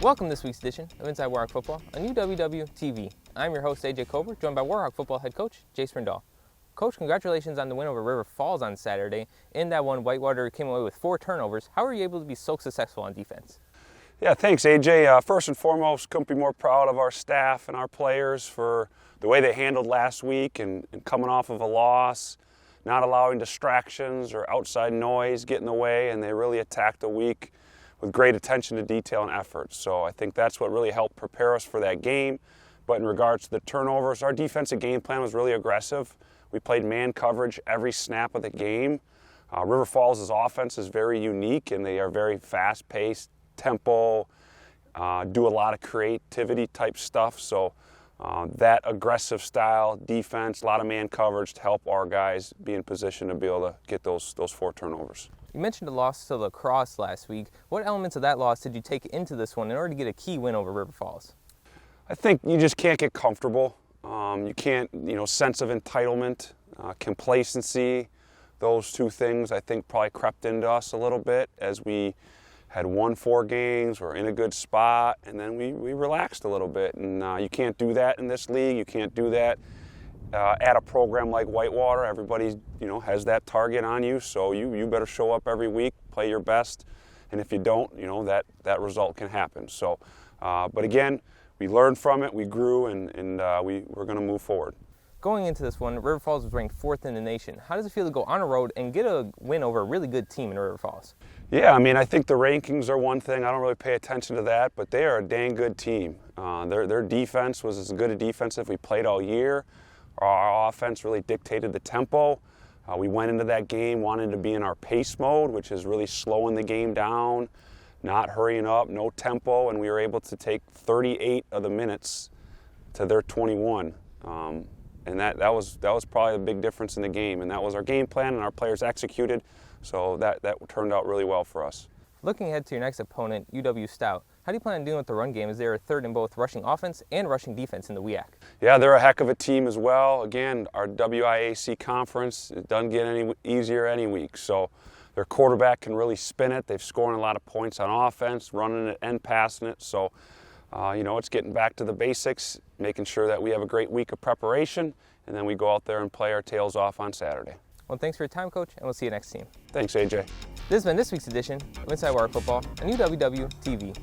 Welcome to this week's edition of Inside Warhawk Football on UWW TV. I'm your host, AJ Kober, joined by Warhawk Football head coach, Jace Brindall. Coach, congratulations on the win over River Falls on Saturday. In that one, Whitewater came away with 4 turnovers. How were you able to be so successful on defense? Yeah, thanks, AJ. First and foremost, couldn't be more proud of our staff and our players for the way they handled last week and coming off of a loss, not allowing distractions or outside noise get in the way, and they really attacked the week with great attention to detail and effort. So I think that's what really helped prepare us for that game. But in regards to the turnovers, our defensive game plan was really aggressive. We played man coverage every snap of the game. River Falls' offense is very unique, and they are very fast-paced, tempo, do a lot of creativity type stuff. So that aggressive style defense, a lot of man coverage to help our guys be in position to be able to get those 4 turnovers. You mentioned a loss to Lacrosse last week. What elements of that loss did you take into this one in order to get a key win over River Falls? I think you just can't get comfortable. You can't, sense of entitlement, complacency, those 2 things I think probably crept into us a little bit as we had won 4 games, we're in a good spot, and then we relaxed a little bit. And you can't do that in this league. You can't do that at a program like Whitewater. Everybody, has that target on you, so you better show up every week, play your best, and if you don't, that result can happen. So, but again, we learned from it, we grew, and we're going to move forward. Going into this one, River Falls was ranked 4th in the nation. How does it feel to go on a road and get a win over a really good team in River Falls? Yeah, I think the rankings are one thing. I don't really pay attention to that, but they are a dang good team. Their defense was as good a defense as we played all year. Our offense really dictated the tempo. We went into that game wanting to be in our pace mode, which is really slowing the game down, not hurrying up, no tempo, and we were able to take 38 of the minutes to their 21. And that was probably a big difference in the game, and that was our game plan, and our players executed, so that turned out really well for us. Looking ahead to your next opponent, UW Stout, how do you plan on dealing with the run game as they are 3rd in both rushing offense and rushing defense in the WIAC? Yeah, they're a heck of a team as well. Again, our WIAC conference, it doesn't get any easier any week, so their quarterback can really spin it. They've scored a lot of points on offense, running it and passing it, so it's getting back to the basics, making sure that we have a great week of preparation, and then we go out there and play our tails off on Saturday. Well, thanks for your time, Coach, and we'll see you next team. Thanks, AJ. This has been this week's edition of Inside Warhawk Football on UWW TV.